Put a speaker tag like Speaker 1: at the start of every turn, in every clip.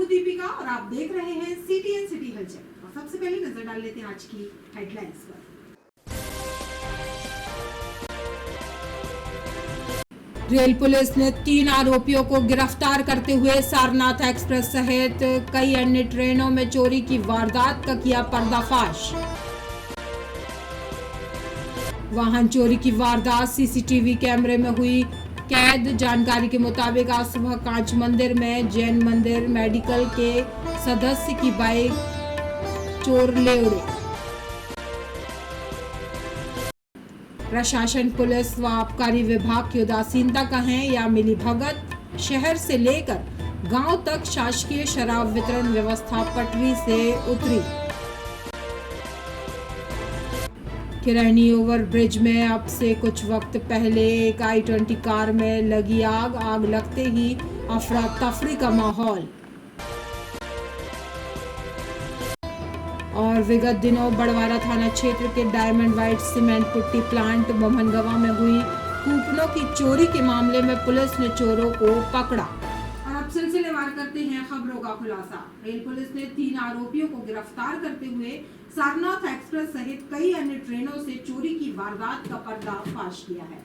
Speaker 1: दीपिका और आप देख रहे हैं CTN सिटी हलचल। और सबसे पहले नजर डाल लेते हैं आज की हेडलाइंस पर। रेल पुलिस ने 3 आरोपियों को गिरफ्तार करते हुए सारनाथ एक्सप्रेस सहित कई अन्य ट्रेनों में चोरी की वारदात का किया पर्दाफाश। वाहन चोरी की वारदात CCTV कैमरे में हुई कैद। जानकारी के मुताबिक आज सुबह कांच मंदिर में जैन मंदिर मेडिकल के सदस्य की बाइक चोर ले उड़े। प्रशासन, पुलिस व आबकारी विभाग की उदासीनता कहें या मिली भगत, शहर से लेकर गांव तक शासकीय शराब वितरण व्यवस्था पटरी से उतरी। किरैनी ओवर ब्रिज में अब से कुछ वक्त पहले एक I-20 कार में लगी आग लगते ही अफरा तफरी का माहौल। और विगत दिनों बड़वारा थाना क्षेत्र के diamond white cement putty plant Mohangawa में हुई कूपनों की चोरी के मामले में पुलिस ने चोरों को पकड़ा। और अब सिलसिलेवार करते हैं खबरों का खुलासा। रेल पुलिस ने 3 आरोपियों को गिरफ्तार करते हुए सारनाथ एक्सप्रेस सहित कई अन्य ट्रेनों से चोरी की वारदात का पर्दाफाश किया है।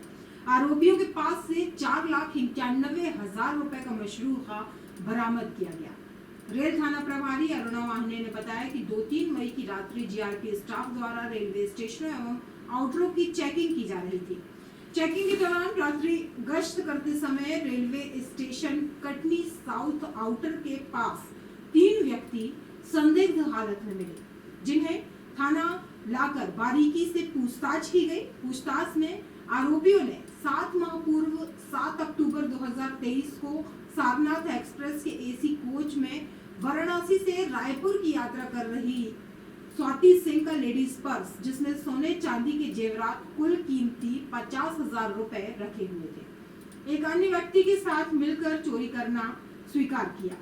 Speaker 1: आरोपियों के पास से 4,91,000 रुपए का मशरूखा बरामद किया गया। रेल थाना प्रभारी अरुणा वाहने ने बताया कि 2-3 मई की रात्रि GRP स्टाफ द्वारा रेलवे स्टेशनों एवं आउटरों की चेकिंग की जा रही थी। चेकिंग के दौरान रात्रि गश्त करते समय railway station Katni south outer के पास 3 व्यक्ति संदिग्ध हालत में मिले, जिन्हें थाना लाकर बारीकी से पूछताछ की गई। पूछताछ में आरोपियों ने 7 माह पूर्व 7 अक्टूबर 2023 को सारनाथ एक्सप्रेस के AC कोच में वाराणसी से रायपुर की यात्रा कर रही स्वाति सिंह का लेडीज पर्स, जिसमें सोने चांदी के जेवरात कुल कीमती 50,000 रुपए रखे हुए थे, एक अन्य व्यक्ति के साथ मिलकर चोरी करना स्वीकार किया।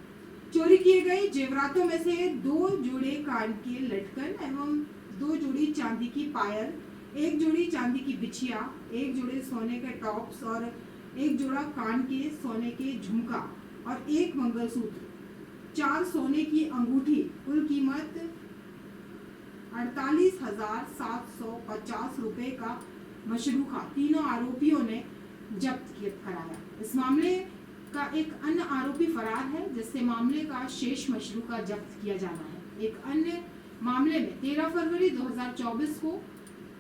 Speaker 1: चोरी किए गए जेवरातों में से 2 जोड़े कान के लटकन एवं 2 जोड़ी चांदी की पायल, 1 जोड़ी चांदी की बिछिया, 1 जोड़े सोने के टॉप्स और 1 जोड़ा कान के सोने के झुमका और 1 मंगलसूत्र, 4 सोने की अंगूठी, कुल कीमत 48,750 रुपए का मशरूखा तीनों आरोपियों ने जब्त कराया। इस मामले का एक अन्य आरोपी फरार है, जिससे मामले का शेष मशरूखा जब्त किया जाना है। एक अन्य मामले में 13 फरवरी 2024 को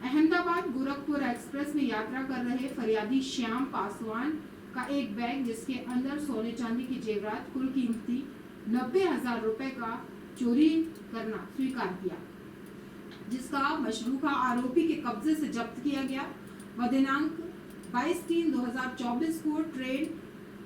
Speaker 1: अहमदाबाद गोरखपुर एक्सप्रेस में यात्रा कर रहे फरियादी श्याम पासवान का एक बैग, जिसके अंदर सोने चांदी की जेवरात कुल कीमती 90,000 रुपए का चोरी करना स्वीकार किया, जिसका मशरूखा आरोपी के कब्जे से जब्त किया गया। वह दिनांक 22/3/2024 को ट्रेन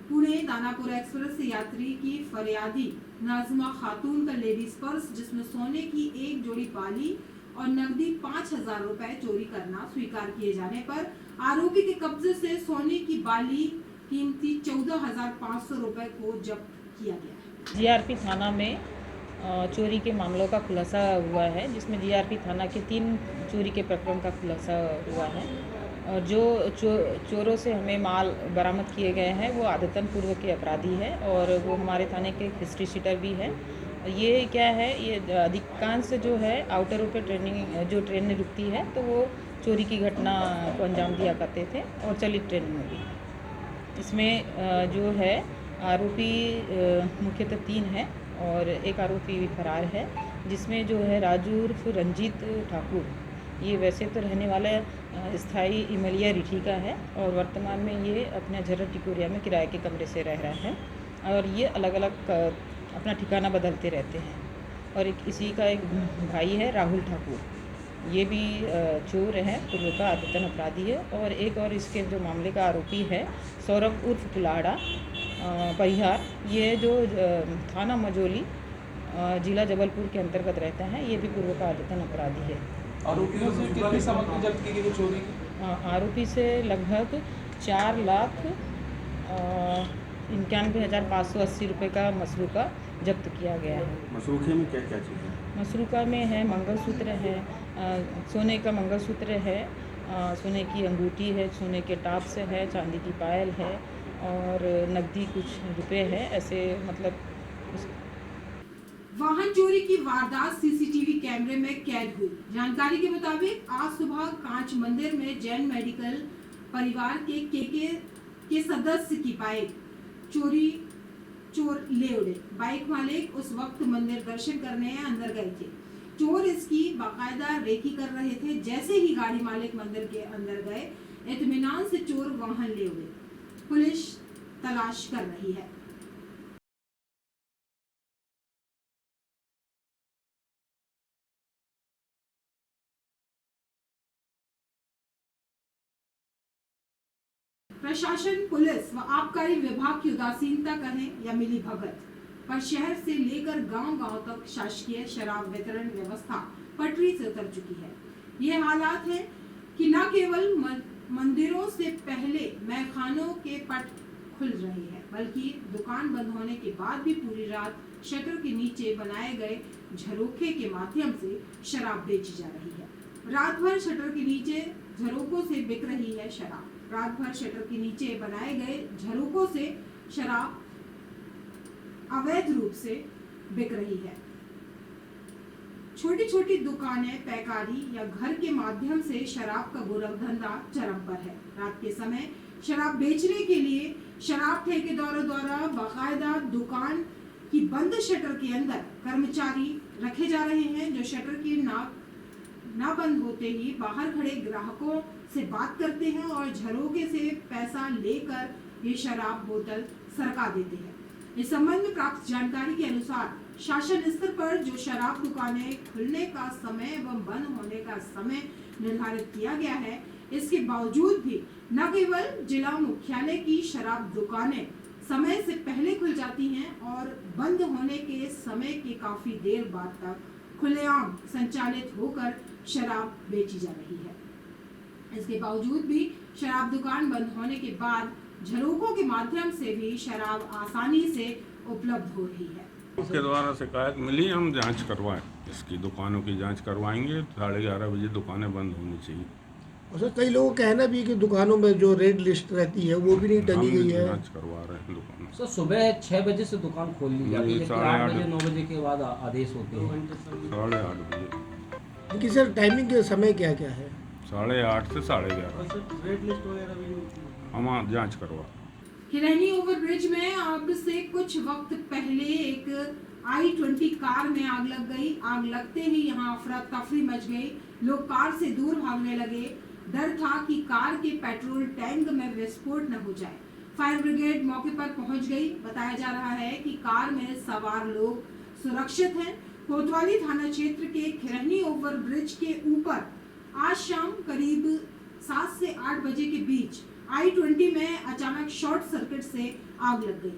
Speaker 1: पुणे दानापुर एक्सप्रेस से यात्री की फरियादी नाजमा खातून का लेडीज पर्स, जिसमें सोने की 1 जोड़ी बाली और नकदी 5,000 रुपए चोरी करना स्वीकार किए जाने पर आरोपी के कब्जे से सोने की बाली कीमती 14,500 रुपए को जब्त किया गया है।
Speaker 2: GRP थाना में चोरी के मामलों का खुलासा हुआ है, जिसमें GRP थाना के 3 चोरी के प्रकरण का खुलासा हुआ है। और जो चोरों से हमें माल बरामद किए गए हैं वो आदतन पूर्व के अपराधी है और वो हमारे थाने के हिस्ट्री शीटर भी है। ये क्या है, ये अधिकांश जो है आउटरों पे जो ट्रेनें रुकती है तो वो चोरी की घटना को अंजाम दिया करते थे, और चलित ट्रेन में भी। इसमें जो है आरोपी मुख्यतः 3 है और एक आरोपी फरार है, जिसमें जो है राजू उर्फ रंजीत ठाकुर, ये वैसे तो रहने वाला स्थायी इमलिया रिठी का है और वर्तमान में ये अपने झर्रा टिकोरिया में किराए के कमरे से रह रहा है और ये अलग अलग अपना ठिकाना बदलते रहते हैं। और इसी का एक भाई है राहुल ठाकुर, ये भी चोर है, पूर्व का आदतन अपराधी है। और एक और इसके जो मामले का आरोपी है सौरभ उर्फ कुलाड़ा परिहार, ये जो थाना मजोली जिला जबलपुर के अंतर्गत रहता है, ये भी पूर्व का आदतन अपराधी है।
Speaker 3: आरोपियों से कितनी सामग्री जब्त की गई चोरी की?
Speaker 2: आरोपी से लगभग 4,91,580 रुपये का मसरूका जब्त किया गया है।
Speaker 3: मसरूखे में क्या क्या चीज़ है?
Speaker 2: मसरूका में है मंगलसूत्र है, सोने का मंगलसूत्र है, सोने की अंगूठी है, सोने के टॉप्स है, चांदी की पायल है और नकदी कुछ रुपए है। ऐसे मतलब
Speaker 1: वाहन चोरी की वारदात सीसीटीवी कैमरे में कैद हुई। जानकारी के मुताबिक आज सुबह कांच मंदिर में जैन मेडिकल परिवार के सदस्य की बाइक चोर ले उड़े। बाइक मालिक उस वक्त मंदिर दर्शन करने अंदर गए थे। चोर इसकी बाकायदा रेकी कर रहे थे। जैसे ही गाड़ी मालिक मंदिर के अंदर गए, इत्मीनान से चोर वाहन ले उड़े। पुलिस तलाश कर रही है। प्रशासन, पुलिस व आबकारी विभाग की उदासीनता कहें या मिली भगत, पर शहर से लेकर गांव-गांव तक शासकीय शराब वितरण व्यवस्था पटरी से उतर चुकी है। ये हालात है कि न केवल मंदिरों से पहले मैखानों के पट खुल रहे हैं, बल्कि दुकान बंद होने के बाद भी पूरी रात शटर के नीचे बनाए गए झरोखे के माध्यम से शराब बेची जा रही है। रात भर शटर के नीचे झरोखों से बिक रही है शराब। रात भर शटर के नीचे बनाए गए झरोखों से शराब अवैध रूप से बिक रही है। छोटी छोटी दुकानें, पैकारी या घर के माध्यम से शराब का गोरख धंधा चरम पर है। रात के समय शराब बेचने के लिए शराब ठेकेदारों द्वारा बाकायदा दुकान की बंद शटर के अंदर कर्मचारी रखे जा रहे हैं, जो शटर की ना बंद होते ही बाहर खड़े ग्राहकों से बात करते हैं और झरोखे से पैसा लेकर ये शराब बोतल सरका देते हैं। इस संबंध में प्राप्त जानकारी के अनुसार शासन स्तर पर जो शराब दुकानें खुलने का समय एवं बंद होने का समय निर्धारित किया गया है, इसके बावजूद भी न केवल जिला मुख्यालय की शराब दुकानें समय से पहले खुल जाती हैं और बंद होने के समय के काफी देर बाद तक खुलेआम संचालित होकर शराब बेची जा रही है। इसके बावजूद भी शराब दुकान बंद होने के बाद झरोखों के माध्यम से भी शराब आसानी से उपलब्ध हो रही है।
Speaker 4: उसके द्वारा शिकायत मिली, हम जांच करवाएं, इसकी दुकानों की जांच करवाएंगे। 11:30 बजे दुकानें बंद होनी चाहिए।
Speaker 5: और सर, कई लोगों का कहना भी कि दुकानों में जो रेड लिस्ट रहती है वो भी नहीं टंगी गई है।
Speaker 4: जांच करवा रहे हैं दुकानों।
Speaker 6: सर, सुबह 6 बजे से दुकान खोल ली जाती है, लेकिन 8 बजे 9 बजे के बाद आदेश होते हैं।
Speaker 4: 8:30 बजे।
Speaker 5: लेकिन सर, टाइमिंग के समय क्या क्या है?
Speaker 4: 8:30 से 11:30।
Speaker 3: रेड लिस्ट वगैरह भी
Speaker 4: हम जांच करवा।
Speaker 1: हिरनी ओवरब्रिज में आग से कुछ वक्त पहले एक I-20 कार में आग लग गई। आग लगते ही यहां अफरा तफरी मच गई। लोग कार से दूर भागने लगे। डर था कि कार के पेट्रोल टैंक में विस्फोट न हो जाए। फायर ब्रिगेड मौके पर पहुंच गई। बताया जा रहा है कि कार में सवार लोग सुरक्षित हैं। कोतवाली थाना क्षेत्र के खिरनी ओवरब्रिज के ऊपर आज शाम करीब 7 से 8 बजे के बीच I-20 में अचानक शॉर्ट सर्किट से आग लग गई।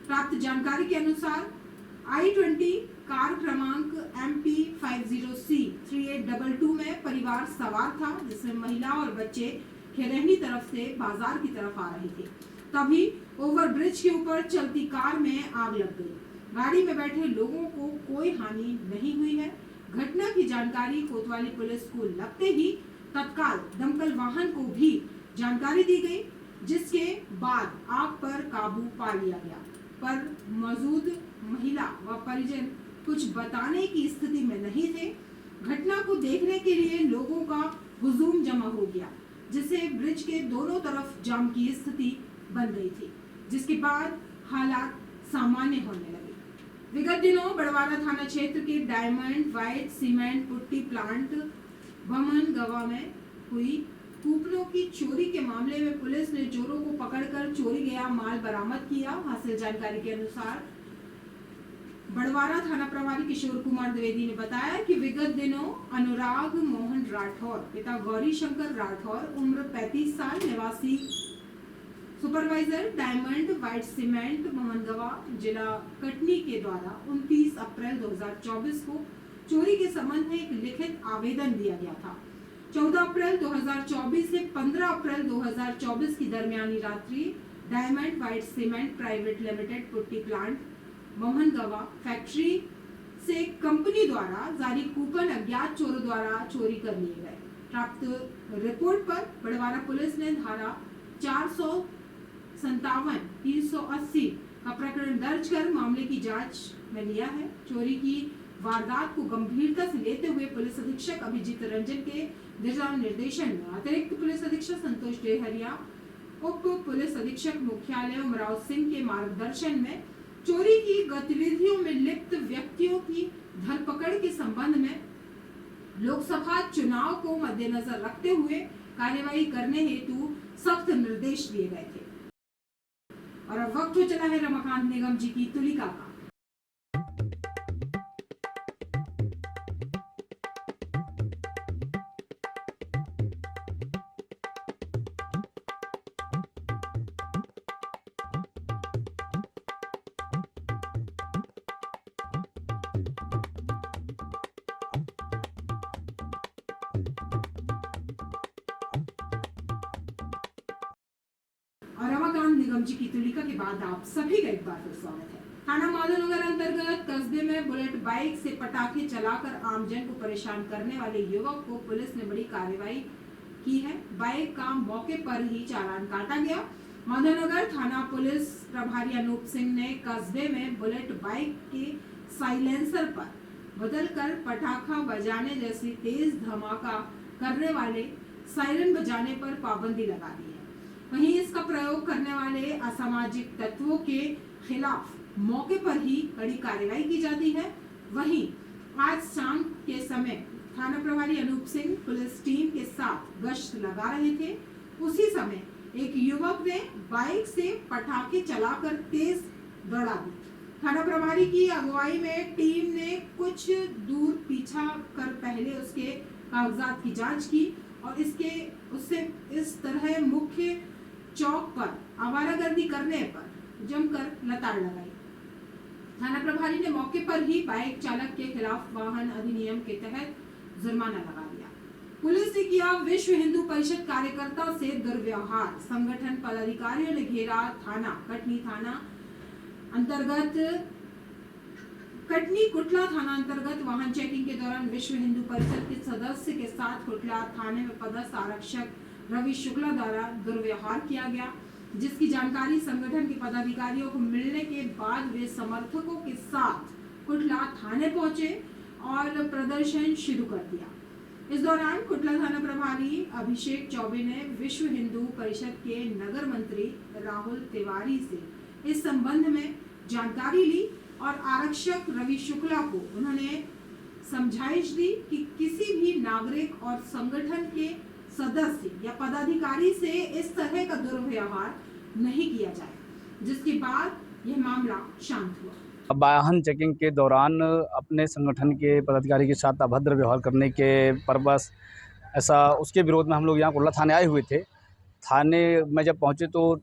Speaker 1: प्राप्त जानकारी के अनुसार I-20 कार क्रमांक MP 50C 3822 में परिवार सवार था, जिसमें महिला और बच्चे खिरनी तरफ से बाजार की तरफ आ रहे थे। तभी ओवरब्रिज के ऊपर चलती कार में आग लग गई। गाड़ी में बैठे लोगों को कोई हानि नहीं हुई है। घटना की जानकारी कोतवाली पुलिस को लगते ही तत्काल दमकल वाहन को भी जानकारी दी गई, जिसके बाद आग पर काबू पा लिया गया। पर मौजूद महिला व परिजन कुछ बताने की स्थिति में नहीं थे। घटना को देखने के लिए लोगों का हुजूम जमा हो गया, जिससे ब्रिज के दोनों तरफ जाम की स्थिति बन गई थी, जिसके बाद हालात सामान्य होने लगे। विगत दिनों बड़वारा थाना क्षेत्र के diamond white cement putty plant Bhamangawa में हुई कूपनों की चोरी के मामले में पुलिस ने चोरों को पकड़कर चोरी गया माल बरामद किया। हासिल जानकारी के अनुसार बड़वारा थाना प्रभारी किशोर कुमार द्विवेदी ने बताया कि विगत दिनों अनुराग मोहन राठौर पिता गौरी शंकर राठौर उम्र 35 साल निवासी सुपरवाइजर डायमंड व्हाइट सीमेंट मोहनगवा जिला कटनी के द्वारा 29 अप्रैल 2024 को चोरी के संबंध में एक लिखित आवेदन दिया गया था। 14 अप्रैल 2024 से 15 अप्रैल 2024 की दरमियानी रात्रि diamond white cement private limited putty plant Mohangawa factory से कंपनी द्वारा जारी कूपन अज्ञात चोरों द्वारा चोरी कर लिए गए। प्राप्त रिपोर्ट पर बड़वारा पुलिस ने धारा 457, 380 का प्रकरण दर्ज कर मामले की जांच में लिया है। चोरी की वारदात को गंभीरता से लेते हुए पुलिस अधीक्षक अभिजीत रंजन के दिशा निर्देशन में अतिरिक्त पुलिस अधीक्षक संतोष डेहरिया, उप पुलिस अधीक्षक मुख्यालय उमराव सिंह के मार्गदर्शन में चोरी की गतिविधियों में लिप्त व्यक्तियों की धरपकड़ के संबंध में लोकसभा चुनाव को मद्देनजर रखते हुए कार्यवाही करने हेतु सख्त निर्देश दिए गए थे। और अब वक्त हो चला है रमाकांत निगम जी की तुलिका का। और रमाकांत निगम जी की तुलिका के बाद आप सभी का एक बार फिर स्वागत है। थाना माधवनगर अंतर्गत कस्बे में बुलेट बाइक से पटाखे चलाकर आमजन को परेशान करने वाले युवक को पुलिस ने बड़ी कार्रवाई की है। बाइक का मौके पर ही चालान काटा गया। माधवनगर थाना पुलिस प्रभारी अनूप सिंह ने कस्बे में बुलेट बाइक के साइलेंसर पर बदलकर पटाखा बजाने जैसी तेज धमाका करने वाले सायरन बजाने पर पाबंदी लगा दी है। वहीं इसका प्रयोग करने वाले असामाजिक तत्वों के खिलाफ मौके पर ही कड़ी कार्रवाई की जाती है। वहीं आज शाम के समय थाना प्रभारी अनूप सिंह पुलिस टीम के साथ गश्त लगा रहे थे। उसी समय एक युवक ने बाइक से पटाखे चलाकर तेज दौड़ा दी। थाना प्रभारी की अगुवाई में टीम ने कुछ दूर पीछा कर पहले उसके कागजात की जांच की और उससे इस तरह मुख्य चौक पर आवारागर्दी करने पर जमकर लताड़ लगाई। थाना प्रभारी ने मौके पर ही बाइक चालक के खिलाफ वाहन अधिनियम के तहत जुर्माना लगा दिया। पुलिस ने किया विश्व हिंदू परिषद कार्यकर्ता से दुर्व्यवहार। संगठन पदाधिकारियों ने घेरा कटनी कुटला थाना अंतर्गत वाहन चेकिंग के दौरान विश्व हिंदू परिषद के सदस्य के साथ कुटला थाने में पदस्थ आरक्षक रवि शुक्ला द्वारा दुर्व्यवहार किया गया, जिसकी जानकारी संगठन के पदाधिकारियों को मिलने के बाद वे समर्थकों के साथ कुटला थाने पहुंचे और प्रदर्शन शुरू कर दिया। इस दौरान कुटला थाना प्रभारी अभिषेक चौबे ने विश्व हिंदू परिषद के नगर मंत्री राहुल तिवारी से इस संबंध में जानकारी ली और आरक्षक रवि शुक्ला को उन्होंने समझाइश दी कि किसी भी नागरिक और संगठन के सदस्य या पदाधिकारी से इस तरह का दुर्व्यवहार नहीं किया जाए, जिसके बाद यह मामला शांत हुआ।
Speaker 7: वाहन चेकिंग के दौरान अपने संगठन के पदाधिकारी के साथ अभद्र व्यवहार करने के पर्पस ऐसा उसके विरोध में हम लोग यहाँ कुटला थाने आए हुए थे। थाने में जब पहुँचे तो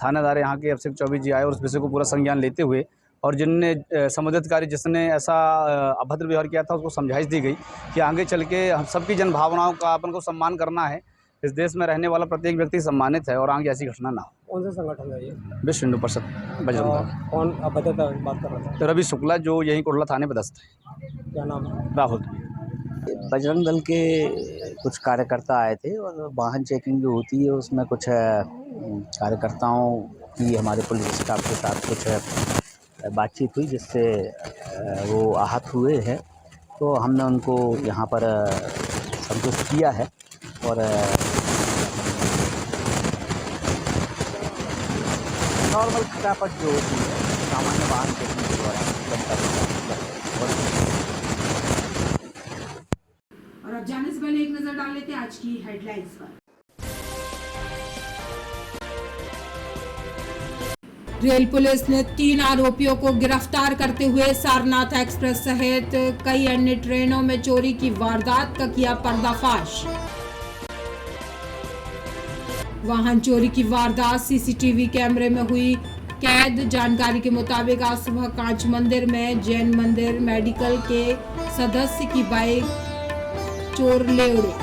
Speaker 7: थानेदार यहाँ के अभिषेक चौबे जी आए और उस विषय को पूरा संज्ञान लेते हुए और संबंधित अधिकारी जिसने ऐसा अभद्र व्यवहार किया था उसको समझाइश दी गई कि आगे चल के हम सबकी जन भावनाओं का अपन को सम्मान करना है। इस देश में रहने वाला प्रत्येक व्यक्ति सम्मानित है और आगे ऐसी घटना ना हो।
Speaker 6: कौन सा संगठन है ये?
Speaker 7: विश्व हिंदू परिषद बजरंग दल।
Speaker 6: कौन अभद्रता बात कर रहा था?
Speaker 7: रवि शुक्ला जो यहीं कुटला थाने पदस्थ है।
Speaker 6: क्या नाम है?
Speaker 7: राहुल।
Speaker 8: बजरंग दल के कुछ कार्यकर्ता आए थे और वाहन चेकिंग जो होती है उसमें कुछ कार्यकर्ताओं की हमारे पुलिस स्टाफ के साथ कुछ बातचीत हुई जिससे वो आहत हुए हैं। तो हमने उनको यहाँ पर संतुष्ट किया है और नॉर्मल खटापट जो होती है सामान्य वाहन चेकिंग के दौरान
Speaker 1: और अब जाने से पहले एक नजर डाल लेते हैं आज की हेडलाइंस पर। रेल पुलिस ने 3 आरोपियों को गिरफ्तार करते हुए सारनाथ एक्सप्रेस सहित कई अन्य ट्रेनों में चोरी की वारदात का किया पर्दाफाश। वाहन चोरी की वारदात सीसीटीवी कैमरे में हुई कैद। जानकारी के मुताबिक आज सुबह कांच मंदिर में जैन मंदिर मेडिकल के सदस्य की बाइक चोर ले उड़े।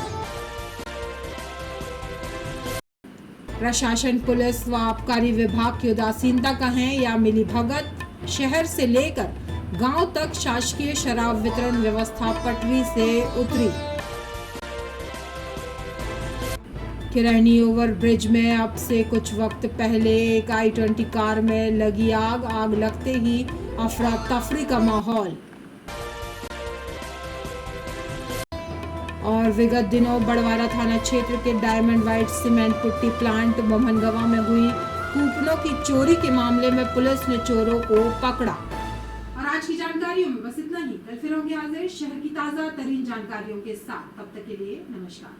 Speaker 1: प्रशासन, पुलिस व आबकारी विभाग की उदासीनता का है या मिलीभगत? शहर से लेकर गांव तक शासकीय शराब वितरण व्यवस्था पटरी से उतरी। किरहनी ओवर ब्रिज में अब से कुछ वक्त पहले एक I-20 कार में लगी आग लगते ही अफरा तफरी का माहौल। और विगत दिनों बड़वारा थाना क्षेत्र के diamond white cement putty plant Bamangawa में हुई कूपनों की चोरी के मामले में पुलिस ने चोरों को पकड़ा। और आज की जानकारियों में बस इतना ही। कल फिर होंगे हाजिर शहर की ताज़ा तरीन जानकारियों के साथ। तब तक के लिए नमस्कार।